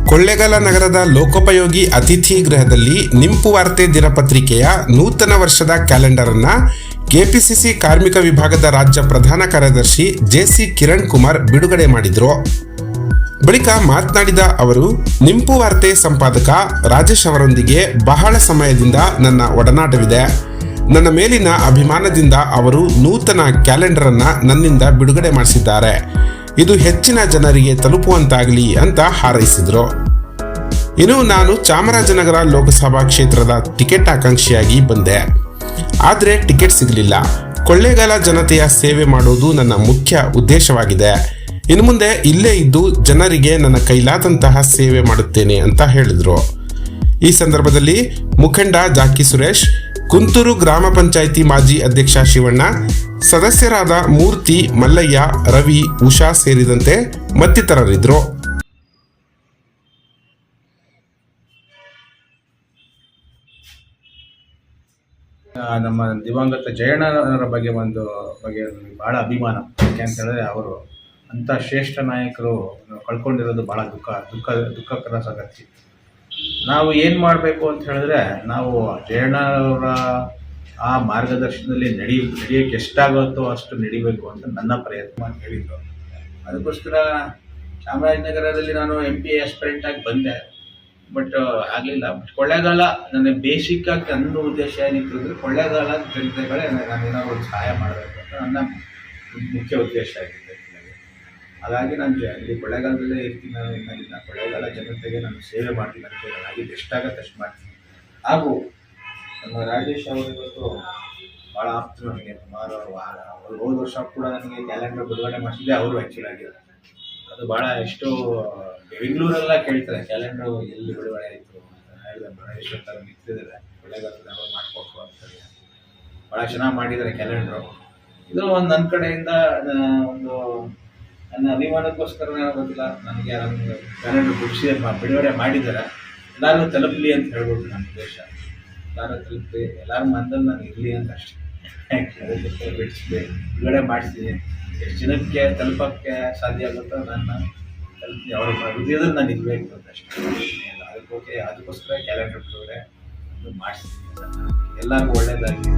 ಕೊಳ್ಳೇಗಾಲ ನಗರದ ಲೋಕೋಪಯೋಗಿ ಅತಿಥಿ ಗೃಹದಲ್ಲಿ ನಿಂಪು ವಾರ್ತೆ ದಿನಪತ್ರಿಕೆಯ ನೂತನ ವರ್ಷದ ಕ್ಯಾಲೆಂಡರ್ ಅನ್ನ ಕೆಪಿಸಿಸಿ ಕಾರ್ಮಿಕ ವಿಭಾಗದ ರಾಜ್ಯ ಪ್ರಧಾನ ಕಾರ್ಯದರ್ಶಿ ಜೆಸಿ ಕಿರಣ್ ಕುಮಾರ್ ಬಿಡುಗಡೆ ಮಾಡಿದರು. ಬಳಿಕ ಮಾತನಾಡಿದ ಅವರು, ನಿಂಪು ವಾರ್ತೆ ಸಂಪಾದಕ ರಾಜೇಶ್ ಅವರೊಂದಿಗೆ ಬಹಳ ಸಮಯದಿಂದ ನನ್ನ ಒಡನಾಟವಿದೆ. ನನ್ನ ಮೇಲಿನ ಅಭಿಮಾನದಿಂದ ಅವರು ನೂತನ ಕ್ಯಾಲೆಂಡರ್ ಅನ್ನ ನನ್ನಿಂದ ಬಿಡುಗಡೆ ಮಾಡಿಸಿದ್ದಾರೆ. ಇದು ಹೆಚ್ಚಿನ ಜನರಿಗೆ ತಲುಪುವಂತಾಗಲಿ ಅಂತ ಹಾರೈಸಿದರು. ಇನ್ನು ನಾನು ಚಾಮರಾಜನಗರ ಲೋಕಸಭಾ ಕ್ಷೇತ್ರದ ಟಿಕೆಟ್ ಆಕಾಂಕ್ಷಿಯಾಗಿ ಬಂದೆ, ಆದರೆ ಟಿಕೆಟ್ ಸಿಗಲಿಲ್ಲ. ಕೊಳ್ಳೇಗಾಲ ಜನತೆಯ ಸೇವೆ ಮಾಡೋದು ನನ್ನ ಮುಖ್ಯ ಉದ್ದೇಶವಾಗಿದೆ. ಇನ್ನು ಮುಂದೆ ಇಲ್ಲೇ ಇದ್ದು ಜನರಿಗೆ ನನ್ನ ಕೈಲಾದಂತಹ ಸೇವೆ ಮಾಡುತ್ತೇನೆ ಅಂತ ಹೇಳಿದರು. ಈ ಸಂದರ್ಭದಲ್ಲಿ ಮುಖಂಡ ಜಾಕಿ ಸುರೇಶ್, ಕುಂತೂರು ಗ್ರಾಮ ಪಂಚಾಯಿತಿ ಮಾಜಿ ಅಧ್ಯಕ್ಷ ಶಿವಣ್ಣ, ಸದಸ್ಯರಾದ ಮೂರ್ತಿ, ಮಲ್ಲಯ್ಯ, ರವಿ, ಉಷಾ ಸೇರಿದಂತೆ ಮತ್ತಿತರರಿದ್ದರು. ನಮ್ಮ ದಿವಂಗತ ಜಯಣ್ಣನವರ ಬಗ್ಗೆ ಬಹಳ ಅಭಿಮಾನ. ಯಾಕೆ ಅಂತ ಹೇಳಿದ್ರೆ ಅವರು ಅಂಥ ಶ್ರೇಷ್ಠ ನಾಯಕರು ಕಳ್ಕೊಂಡಿರೋದು ಬಹಳ ದುಃಖಕರ ಸಂಗತಿ. ನಾವು ಏನು ಮಾಡಬೇಕು ಅಂತ ಹೇಳಿದ್ರೆ, ನಾವು ಜಯಣ್ಣವರ ಆ ಮಾರ್ಗದರ್ಶನದಲ್ಲಿ ನಡೆಯೋಕ್ಕೆ ಎಷ್ಟಾಗುತ್ತೋ ಅಷ್ಟು ನಡಿಬೇಕು ಅಂತ ನನ್ನ ಪ್ರಯತ್ನ ಅಂತ ಹೇಳಿದರು. ಅದಕ್ಕೋಸ್ಕರ ಚಾಮರಾಜನಗರದಲ್ಲಿ ನಾನು MP ಆಸ್ಪಿರೆಂಟ್ ಆಗಿ ಬಂದೆ, ಬಟ್ ಆಗಲಿಲ್ಲ. ಬಟ್ ಕೊಳ್ಳೇಗಾಲ ನನ್ನ ಬೇಸಿಕ್ಕಾಗಿ ನನ್ನ ಉದ್ದೇಶ ಏನಿತ್ತು, ಕೊಳ್ಳೇಗಾಲ ಜನತೆಗಳೇ ನಾನೇನಾದ್ರು ಒಂದು ಸಹಾಯ ಮಾಡಬೇಕು ಅಂತ ನನ್ನ ಮುಖ್ಯ ಉದ್ದೇಶ ಆಗಿದೆ. ಹಾಗಾಗಿ ನಾನು ಇಲ್ಲಿ ಕೊಳ್ಳೇಗಾಲದಲ್ಲೇ ಇರ್ತೀನಿ. ನಾನು ಕೊಳ್ಳೇಗಾಲ ಜನತೆಗೆ ನಾನು ಸೇವೆ ಮಾಡ್ತೀನಿ ಅಂತ ನನಗೆ ಎಷ್ಟಾಗತ್ತೆ ಅಷ್ಟು ಮಾಡ್ತೀನಿ. ಹಾಗೂ ನಮ್ಮ ರಾಜೇಶ್ ಅವರು ಇವತ್ತು ಭಾಳ ಆಪ್ತರು ನನಗೆ. ಸುಮಾರು ಅವರು ಹೋದ ವರ್ಷ ಕೂಡ ನನಗೆ ಕ್ಯಾಲೆಂಡರ್ ಬಿಡುಗಡೆ ಮಾಡಿಸಿದ್ದೆ ಅವರು ಆ್ಯಕ್ಚುಲಾಗಿ. ಅದು ಭಾಳ ಎಷ್ಟೋ ಬೆಂಗಳೂರೆಲ್ಲ ಕೇಳ್ತಾರೆ ಕ್ಯಾಲೆಂಡರ್ ಎಲ್ಲಿ ಬಿಡುಗಡೆ ಆಯಿತು ಅಂತ. ಹೇಳಿದೆ ರಾಜೇಶ್ ಥರ ನಿಂತಿದ್ದಾರೆ ಕೊಳ್ಳೇಗಾಲದಲ್ಲಿ ಅವರು ಮಾಡಿಕೊಟ್ರು ಅಂತೇಳಿ. ಭಾಳ ಚೆನ್ನಾಗಿ ಮಾಡಿದ್ದಾರೆ ಕ್ಯಾಲೆಂಡ್ರು. ಇದು ಒಂದು ನನ್ನ ಕಡೆಯಿಂದ ಒಂದು ನನ್ನ ಅಭಿಮಾನಕ್ಕೋಸ್ಕರ ಗೊತ್ತಿಲ್ಲ, ನನಗೆ ನನ್ನ ಕ್ಯಾಲೆಂಡರ್ ಬಿಡುಗಡೆ ಮಾಡಿದ್ದಾರೆ. ಎಲ್ಲರಿಗೂ ತಲುಪಲಿ ಅಂತ ಹೇಳ್ಬೋದು ನನ್ನ ಉದ್ದೇಶ. ಎಲ್ಲರೂ ತಲುಪಲಿ, ಎಲ್ಲರ ಮನದಲ್ಲಿ ನಾನು ಇರಲಿ ಅಂತ ಅಷ್ಟೇ. ಬಿಡುಗಡೆ ಮಾಡಿಸ್ತೀನಿ. ಎಷ್ಟು ಜನಕ್ಕೆ ತಲುಪೋಕ್ಕೆ ಸಾಧ್ಯ ಆಗುತ್ತೋ ನನ್ನ ತಲುಪ್ತೀನಿ. ಅವ್ರ ಹೃದಯದಲ್ಲಿ ನಾನು ಇರಬೇಕು ಅಂತ ಅಷ್ಟೇ. ಅದಕ್ಕೋಸ್ಕರ ಕ್ಯಾಲೆಂಡರ್ ಬಿಡುಗಡೆ ಮಾಡಿಸ್ತೀನಿ. ಎಲ್ಲರಿಗೂ ಒಳ್ಳೆಯದಾಗಲಿ.